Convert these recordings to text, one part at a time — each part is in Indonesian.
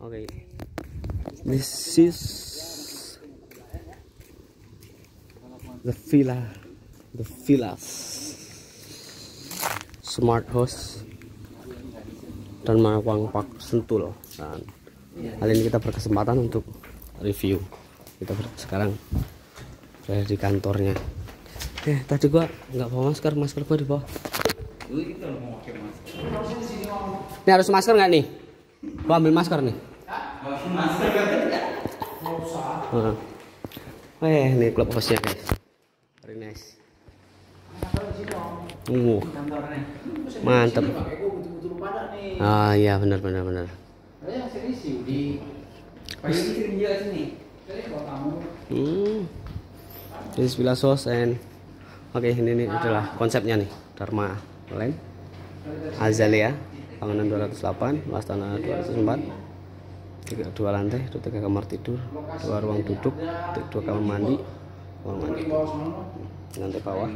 Oke. This is the villas Smart House dan Mawang Park Sentul. Dan kali ini kita berkesempatan untuk review. Kita sekarang berada di kantornya. Tadi gua nggak bawa masker gua di bawah. Ini harus masker nggak nih? Gua ambil masker nih. Ini klub hostnya guys. Very nice. Mantap. Iya benar. This is Villa Sos and ini adalah konsepnya nih. Dharma Land Azalea, bangunan 208, luas tanah 204, 2 lantai, 3 kamar tidur, 2 ruang duduk, 2 kamar mandi, lantai bawah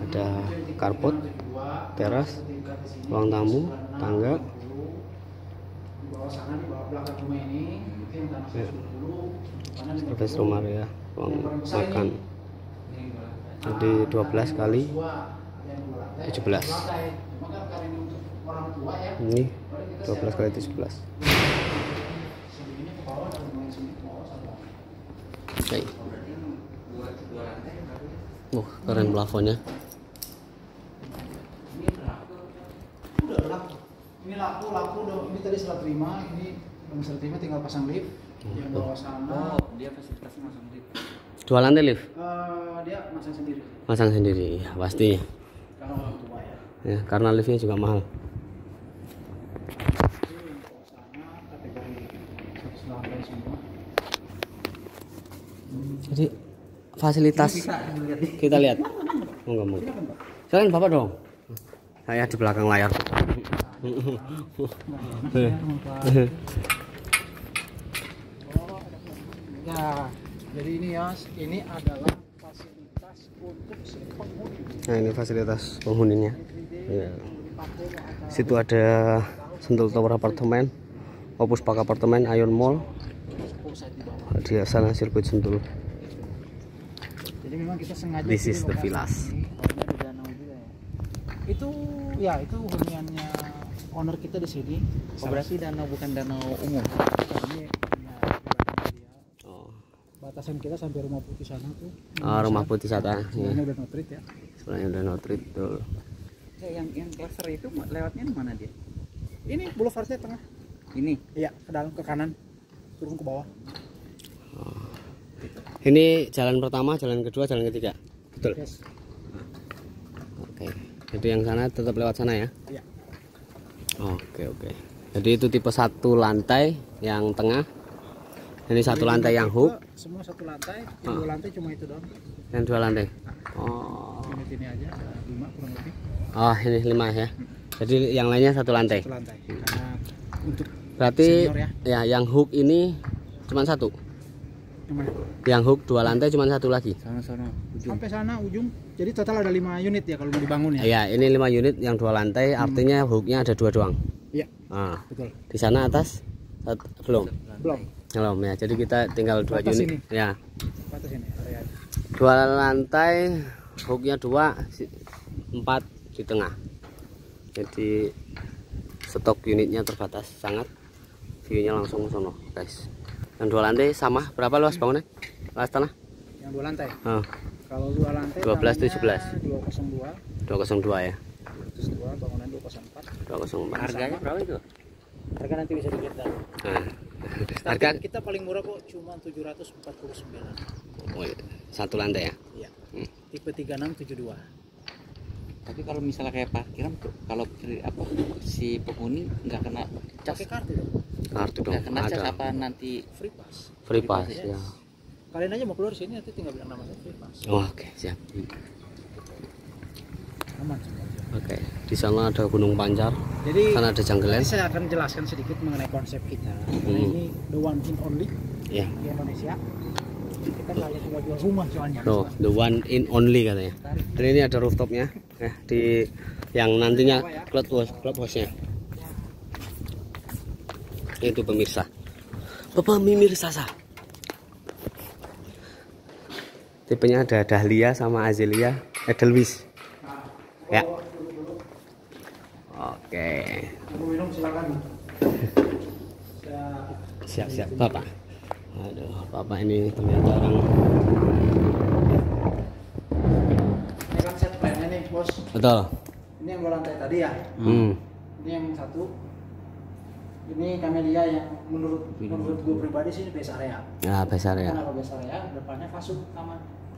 ada carport, teras, ruang tamu, tangga, service rumah ya, ruang makan. Jadi 12 kali 17. Ini 12 kali 17. Oke. Keren plafonnya. Ini laku dong. Ini tadi serah terima, ini belum serah terima, tinggal pasang lift. Yang bawah sana. Dia fasilitasnya masang lift. 2 lantai lift? Dia masang sendiri. Masang sendiri, ya pasti. Karena orang tua ya. Ya, karena liftnya juga mahal. Jadi fasilitas kita lihat. Mau. Silakan Bapak dong. Saya di belakang layar. Ya, jadi ini ya, ini adalah fasilitas untuk si penghuni. Nah, ini fasilitas penghuninya. Ya. Situ ada Sentul Tower Apartemen, Opus Park Apartemen, Ion Mall. Di sana sirkuit Sentul. Jadi memang kita sengaja. This is the villas. Itu huniannya owner kita di sini. Berarti danau bukan danau umum. Ini batasan kita sampai rumah putih sana tuh. Rumah putih sana. Sebelahnya udah no treat ya. Sebelahnya udah no treat tuh. Yang cluster itu lewatnya mana dia? Ini boulevardnya tengah. Ini? Iya, ke dalam ke kanan, turun ke bawah. Ini jalan pertama, jalan kedua, jalan ketiga. Betul. Yes. Oke. Jadi yang sana tetap lewat sana ya? Iya. Oke. Jadi itu tipe 1 lantai yang tengah. Ini 1 lantai yang hook. Semua 1 lantai, yang 2 lantai cuma itu doang. Yang 2 lantai. Ini aja ada 5 kurang lebih. Ini 5 ya. Jadi yang lainnya 1 lantai. 1 lantai. Karena untuk berarti senior ya yang hook ini cuma 1. Yang hook 2 lantai cuma 1 lagi. Sana ujung. Sampai sana ujung. Jadi total ada 5 unit ya kalau mau dibangun ya. Iya, ini 5 unit yang 2 lantai, artinya hooknya ada 2 doang. Iya. Betul. Di sana atas belum ya. Jadi kita tinggal 2 batas unit. Ini. Ya. Batas ini area. 2 lantai, hooknya 2, 4 di tengah. Jadi stok unitnya terbatas sangat. View-nya langsung ke sono, guys. Yang 2 lantai sama, berapa luas bangunnya? Luas tanah? Yang 2 lantai. Kalau 2 lantai 12 17. 202 ya. 202 bangunan 204. 204. Harganya berapa itu? Harga nanti bisa dilihat dah. Harga kita paling murah kok cuma 749. 1 lantai ya? Iya. Tipe 3672. Tapi kalau misalnya kayak parkiran tuh, kalau si penghuni nggak kena cas. Pakai kartu dong. Kartu dong. Nggak kena cas ada. apa nanti Free pass. Free pass ya. Kalian aja mau keluar sini nanti tinggal bilang nama saya free pass. Oke, siap. Aman semua. Oke, di sana ada Gunung Pancar. Jadi sana ada Janggelan. saya akan jelaskan sedikit mengenai konsep kita. Ini the one in only Ya. di Indonesia. Kita nggak hanya cuma jual rumah soalnya. The one in only katanya. Dan ini ada rooftopnya, di yang nantinya clubhouse-nya. Itu pemirsa. Pemirsa sah. Tipenya ada Dahlia sama Azalea, Edelweiss. Ya. Oke. Mau minum silakan. Siap-siap Bapak. Aduh, Bapak ini ternyata orang. Ini kan set plan-nya nih, Bos. Betul. Ini yang 2 lantai tadi ya. Ini yang 1. Ini Camellia yang menurut gue pribadi sih ini base area. Ya, besar ya. Kalau base area depannya fasuk taman.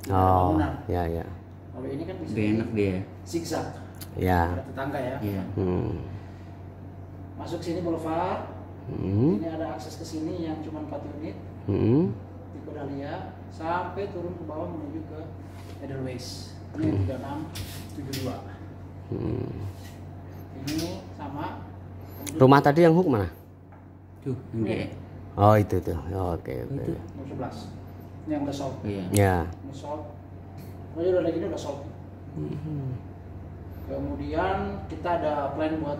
Oh, Bangunan. ya. Kalau ini kan bisa Lebih enak dia. zigzag. Ya. Ada tetangga ya. Iya. Masuk sini boulevard. Ini ada akses ke sini yang cuma 4 unit. Tipe Dahlia sampai turun ke bawah menuju ke Edelweiss. Ini 3672. Ini sama. Rumah tadi yang hook mana? Tuh, ini. Oh, itu tuh. Oke. Itu. Nomor 11. Ini yang udah sold. Iya. Ya. Ini sold. Oh, udah lagi udah sold. Kemudian kita ada plan buat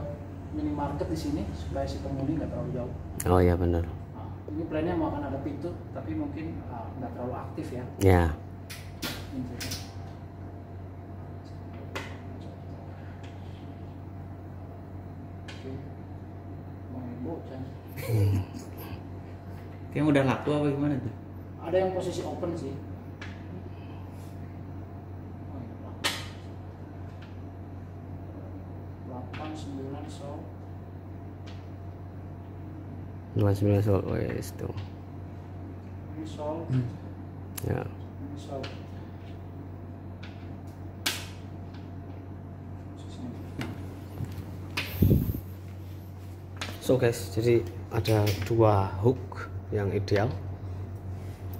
minimarket di sini supaya si penghuni nggak terlalu jauh. Oh ya benar. Nah, ini plannya mau akan ada pintu, tapi mungkin nggak terlalu aktif ya. Ya. Oke. Mau ibu, Chan. Kayak udah laku apa gimana tuh? Ada yang posisi open sih. Delapan 9 sold. 29 sold wes tuh. Ini sold. Ya. Ini sold. So guys, jadi ada 2 hook yang ideal,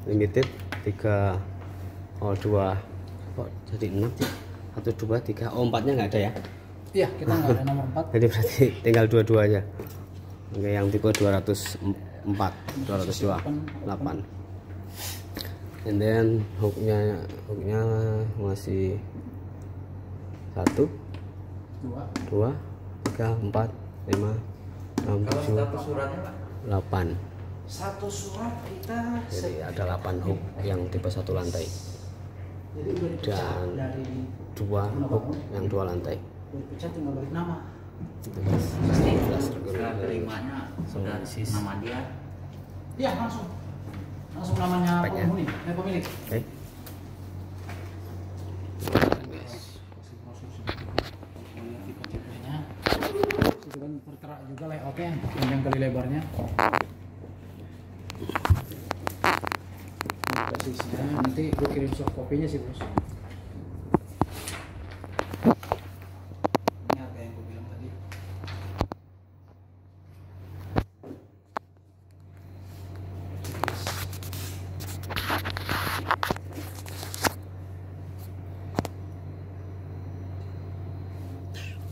limited 3, oh 2, kok jadi 6 ya? 1, 2, 3, oh 4 nya nggak ada ya? Iya, kita nggak ada nomor 4. Jadi berarti tinggal 22 aja. Oke, yang tipe 204, 228. And then hooknya masih 1, 2, 3, 4, 5, 6, Kalau 7, status suratnya Pak? 8. Satu surat kita Jadi ada 8 hook yang tipe 1 lantai jadi udah dipecat dan dari 2 hook yang 2 lantai. udah dipecat tinggal balik nama. Itu guys. Pasti Jelas setelah terimanya sudah sis. nama dia. Iya, langsung namanya Speknya. penghuni, pemilik. Oke. Guys. Tipe-tipenya itu kan tertera juga layoutnya, panjang kali lebarnya. Basisnya nanti gue kirim soft copy-nya sih bos. Ini harga yang gue bilang tadi.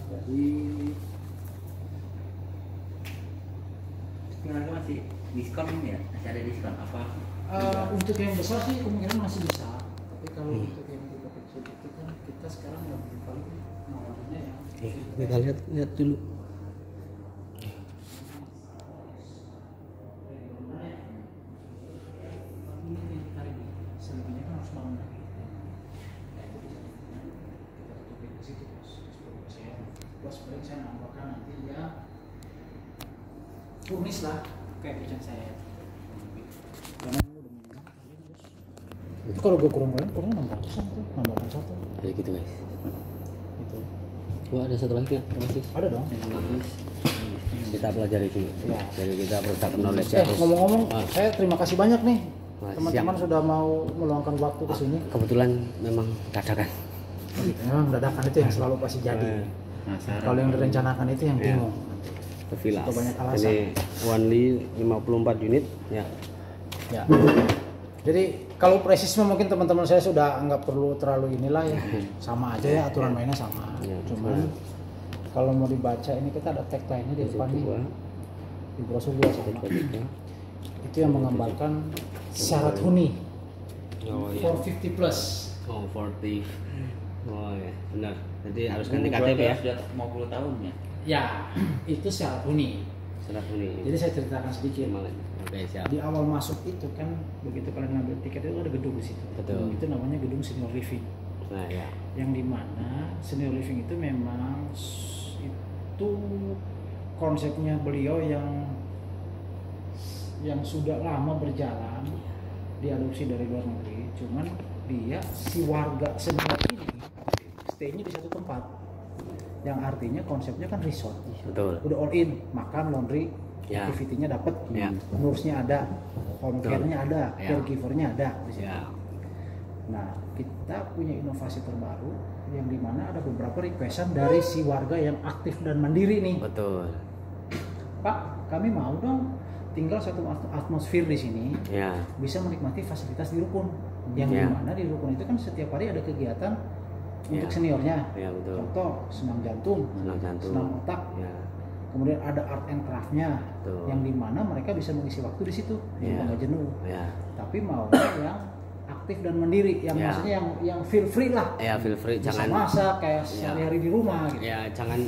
Jadi Sebenarnya masih diskon ini ya? Masih ada diskon apa? untuk yang besar sih kemungkinan masih bisa. Tapi kalau untuk yang tipe kecil itu kan kita sekarang nggak begitu paling nawarinnya ya. Kita lihat dulu. Selebihnya kan harus bangun lagi. Kita tutupin ke situ bos. Bos paling saya nambahkan nanti ya furnis lah kayak kerjaan saya. Karena lu udah minum kalian bos. Itu kalau gue kurang nambah satu. Ya gitu guys. Itu Wah, ada satu lagi nggak? Masih ada dong. yang bagus. Kita pelajari dulu. Ya. Jadi kita produk knowledge Ngomong-ngomong, saya terima kasih banyak nih Wah, teman-teman siap. sudah mau meluangkan waktu ke sini. Kebetulan memang dadakan. Memang dadakan itu yang selalu pasti jadi. Kalau yang direncanakan itu yang bingung. Ke Villa. Suka banyak alasan. Jadi only 54 unit ya. Ya. Jadi kalau presisnya mungkin teman-teman saya sudah nggak perlu terlalu inilah ya, sama aja ya aturan mainnya sama. Ya, Cuman kalau mau dibaca ini kita ada tagline-nya di depan nih, di brosur juga sama. Itu yang menggambarkan syarat huni Oh iya. 450 plus. Oh 40. Oh ya, benar. Jadi harus ganti KTP ya. Sudah 50 tahun ya? Ya, itu syarat huni. Surat huni. Jadi saya ceritakan sedikit. Oke, siap. Di awal masuk itu kan begitu kalian ngambil tiket itu ada gedung di situ. Betul. Itu namanya gedung senior living. Nah, ya. Yang dimana senior living itu memang itu konsepnya beliau yang sudah lama berjalan, diadopsi dari luar negeri. Cuman dia si warga senior ini stay-nya di satu tempat, yang artinya konsepnya kan resort. Betul. Udah all in, makan, laundry, Ya. activity-nya dapat, Ya. nurse-nya ada, home Betul. care-nya ada, Ya. caregiver-nya ada di situ. Ya. Nah, kita punya inovasi terbaru yang dimana ada beberapa requestan dari si warga yang aktif dan mandiri nih. Betul. Pak, kami mau dong tinggal satu atmosfer di sini, Ya. bisa menikmati fasilitas di rukun. Yang Ya. dimana di rukun itu kan setiap hari ada kegiatan untuk Ya. seniornya. Ya, betul. Contoh, senam jantung, Senam jantung. senam otak, Ya. kemudian ada art and craft-nya, Betul. yang dimana mereka bisa mengisi waktu di situ, Ya. nggak jenuh. Ya. Tapi maunya yang aktif dan mandiri, yang Ya. maksudnya yang feel free lah. Ya, feel free, Bisa jangan masak kayak Ya. sehari-hari di rumah gitu. ya jangan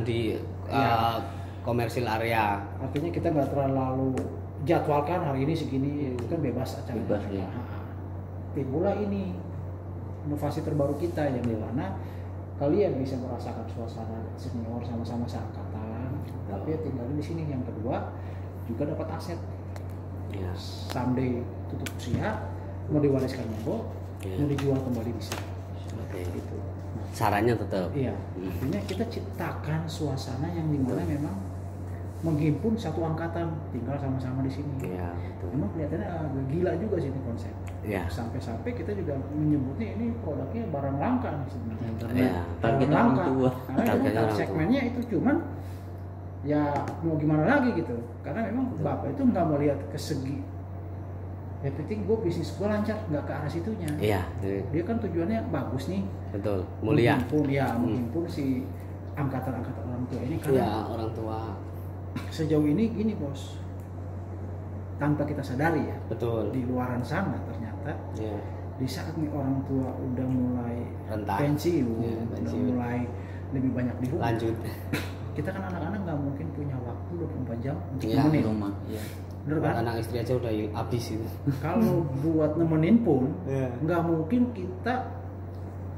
di Ya. komersil area. Artinya kita nggak terlalu jadwalkan hari ini segini, itu kan bebas acara. Bebas, ya. Timbullah ini inovasi terbaru kita yang dimana kalian bisa merasakan suasana senior sama-sama seangkatan, tapi tinggalnya di sini. Yang kedua juga dapat aset. Ya. Someday tutup usia, mau diwariskan monggo, Ya. mau dijual kembali bisa. Oke. Gitu. Sarannya tetap. Iya, artinya kita ciptakan suasana yang dimana memang menghimpun satu angkatan tinggal sama-sama di sini. Iya, betul. Memang kelihatannya agak gila juga sih ini konsep. Iya. Sampai-sampai kita juga menyebutnya ini produknya barang langka nih sebenarnya. Iya. Target Barang orang tua. Karena Targetnya memang orang tua. segmennya itu cuman ya mau gimana lagi gitu. Karena memang bapak itu nggak melihat ke segi yang penting gue bisnis gue lancar, nggak ke arah situnya. Iya, Dia kan tujuannya bagus nih. betul. Mulia. Menghimpun si angkatan-angkatan orang tua ini karena Iya, orang tua. sejauh ini gini bos, tanpa kita sadari ya, Betul. di luaran sana ternyata Iya. di saat nih orang tua udah mulai Rentan. pensiun, Iya, udah pensiun. mulai lebih banyak di rumah. Lanjut. Kita kan anak-anak nggak mungkin punya waktu 24 jam untuk Iya, nemenin. Rumah. Iya. Bener kan? Anak istri aja udah habis itu. Kalau buat nemenin pun Iya. nggak mungkin kita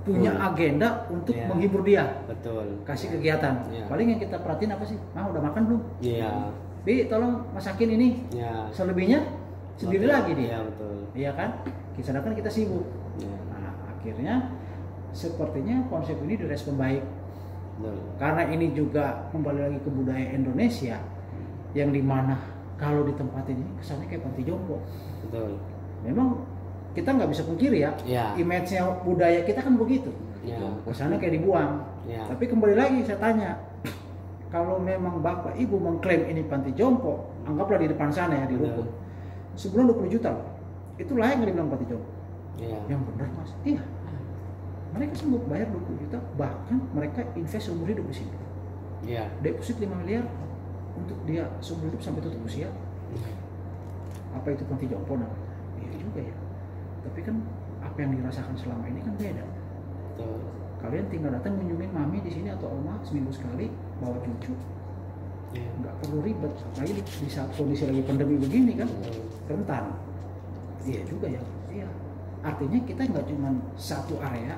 punya Betul. agenda untuk Iya. menghibur dia, Betul. kasih kegiatan. Iya. Paling yang kita perhatiin apa sih? Udah makan belum? Iya. Bi, tolong masakin ini. Iya. Selebihnya sendiri Betul. lagi dia. Iya, betul. Iya kan? Sedangkan kita sibuk. Iya. Nah, akhirnya sepertinya konsep ini direspon baik. Betul. Karena ini juga kembali lagi ke budaya Indonesia yang dimana kalau di tempat ini kesannya kayak panti jompo. Betul. Memang kita nggak bisa pungkiri ya, Iya. image-nya budaya kita kan begitu. Iya. Kesannya kayak dibuang. Iya. Tapi kembali lagi saya tanya, kalau memang bapak ibu mengklaim ini panti jompo, anggaplah di depan sana ya di Betul. rukun, sebulan 20 juta loh. Itu layak nggak dibilang panti jompo? Iya. Yang benar mas, iya. Mereka sanggup bayar 20 juta, bahkan mereka invest seumur hidup di sini. Iya. Deposit 5 miliar untuk dia seumur hidup sampai tutup usia. Apa itu panti jompo namanya? Iya juga ya. Tapi kan apa yang dirasakan selama ini kan beda. Betul. Kalian tinggal datang menyumin mami di sini atau oma seminggu sekali, bawa cucu, Iya. nggak perlu ribet. Apalagi di saat kondisi lagi pandemi begini kan, Betul. rentan. Iya juga ya. Iya. Artinya kita nggak cuma satu area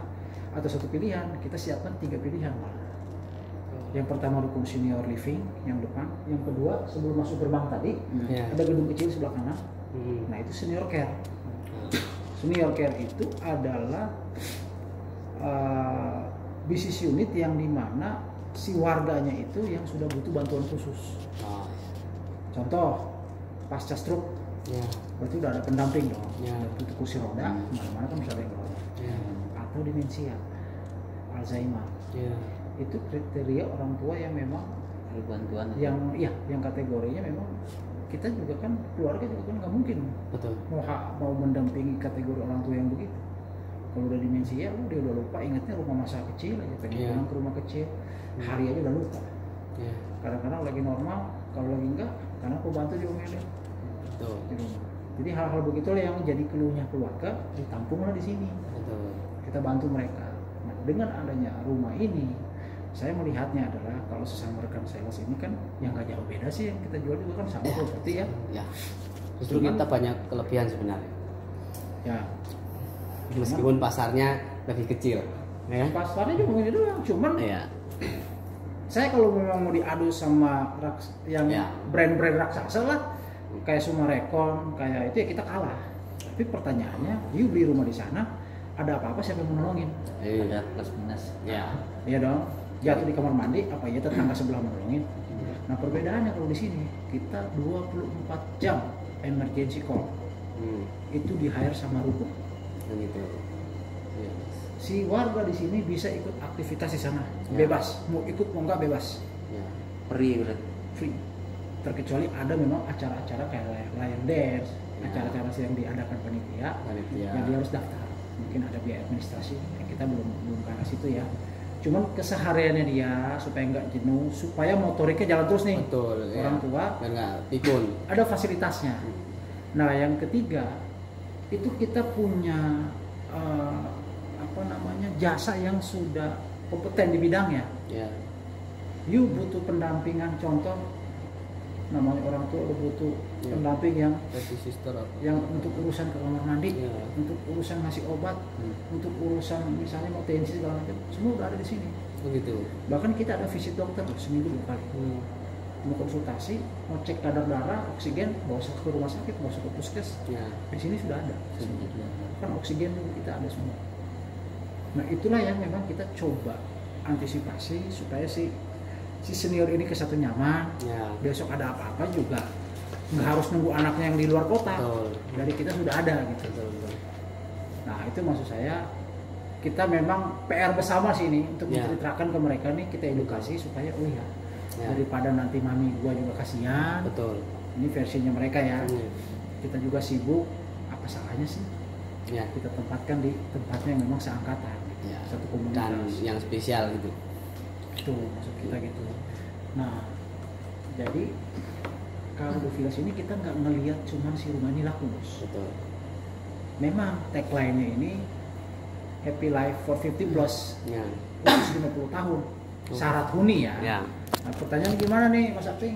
atau satu pilihan, kita siapkan 3 pilihan malah. Yang pertama rukun senior living yang depan, yang kedua sebelum masuk gerbang tadi Iya. ada gedung kecil sebelah kanan. Hmm. Nah itu senior care. Senior care itu adalah bisnis unit yang dimana si warganya itu yang sudah butuh bantuan khusus. Ah. Contoh pasca stroke, Iya. berarti udah ada pendamping dong. Ya. Udah butuh kursi roda, mana-mana kan bisa ada yang bawa. Iya. Atau demensia, Alzheimer. Iya. Itu kriteria orang tua yang memang Perlu bantuan. yang kategorinya memang kita juga kan keluarga juga kan nggak mungkin Betul. mau mendampingi kategori orang tua yang begitu. Kalau udah demensia, dia udah lupa ingatnya rumah masa kecil aja, pengen Iya. pulang ke rumah kecil, hari aja udah lupa. Iya. Kadang-kadang lagi normal, kalau lagi enggak, karena aku bantu diomelin Betul. di rumah. Jadi hal-hal begitulah yang jadi keluhnya keluarga, ditampunglah di sini. Betul. Kita bantu mereka. Nah, dengan adanya rumah ini, saya melihatnya adalah kalau sesama rekan sales ini kan yang nggak jauh beda sih, yang kita jual juga kan sama properti ya. Ya. Justru kita banyak kelebihan sebenarnya. Ya. Meskipun pasarnya lebih kecil. Ya. Pasarnya juga ini doang, cuman Iya. saya kalau memang mau diadu sama yang Ya. brand-brand raksasa lah, kayak Sumarekon, kayak itu ya kita kalah. Tapi pertanyaannya, you beli rumah di sana, ada apa-apa siapa yang mau nolongin? Ada plus minus. Ya. Iya dong. Jatuh di kamar mandi, apa iya tetangga sebelah mau nolongin? Nah perbedaannya kalau di sini kita 24 jam emergency call itu di hire sama rukun. Dan itu. Ya. Si warga di sini bisa ikut aktivitas di sana, Ya. bebas. Mau ikut mau nggak bebas, Ya. Free berarti. free. Terkecuali ada memang acara-acara kayak lion dance, Ya. acara-acara yang diadakan panitia, Panitia. yang dia harus daftar. Mungkin ada biaya administrasi, kita belum ke arah situ ya. Cuman kesehariannya dia supaya nggak jenuh, supaya motoriknya jalan terus nih. Betul. Orang ya. tua Dan nggak pikun. ada fasilitasnya. Nah yang ketiga itu kita punya jasa yang sudah kompeten di bidangnya. Ya. You butuh pendampingan, contoh namanya orang tua udah butuh Ya. pendamping yang Baby sister apa? untuk urusan ke kamar mandi, Ya. untuk urusan ngasih obat, untuk urusan misalnya mau tensi segala macam, semua udah ada di sini. Begitu. Bahkan kita ada visit dokter seminggu 2 kali. Mau konsultasi, mau cek kadar darah, oksigen, bawa ke rumah sakit, bawa ke puskes. Ya. Di sini sudah ada. Kan oksigen juga kita ada semua. Nah itulah yang memang kita coba antisipasi supaya si senior ini ke satu nyaman. Ya. Besok ada apa-apa juga nggak harus nunggu anaknya yang di luar kota. Betul. Dari kita sudah ada gitu. Betul, betul. Nah itu maksud saya kita memang PR bersama sih ini untuk Ya. menceritakan ke mereka nih, kita edukasi supaya oh ya, Ya. daripada nanti mami gua juga kasihan. Betul. Ini versinya mereka ya. Iya. Kita juga sibuk, apa salahnya sih Ya. kita tempatkan di tempatnya yang memang seangkatan, Ya. satu Dan komunitas. yang spesial gitu. Itu maksud kita gitu. Nah jadi kalau di Villas ini kita nggak ngelihat cuman si rumah ini laku, Bos. Betul. Memang tagline-nya ini Happy Life for 50 plus, Ya. khusus 50 tahun. Syarat huni ya. Ya. Nah, pertanyaan gimana nih Mas Aping?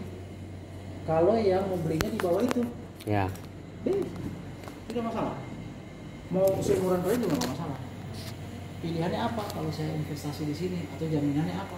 Kalau yang mau belinya di bawah itu, Ya. tidak masalah. Mau seumuran kalian juga nggak masalah. Pilihannya apa kalau saya investasi di sini atau jaminannya apa?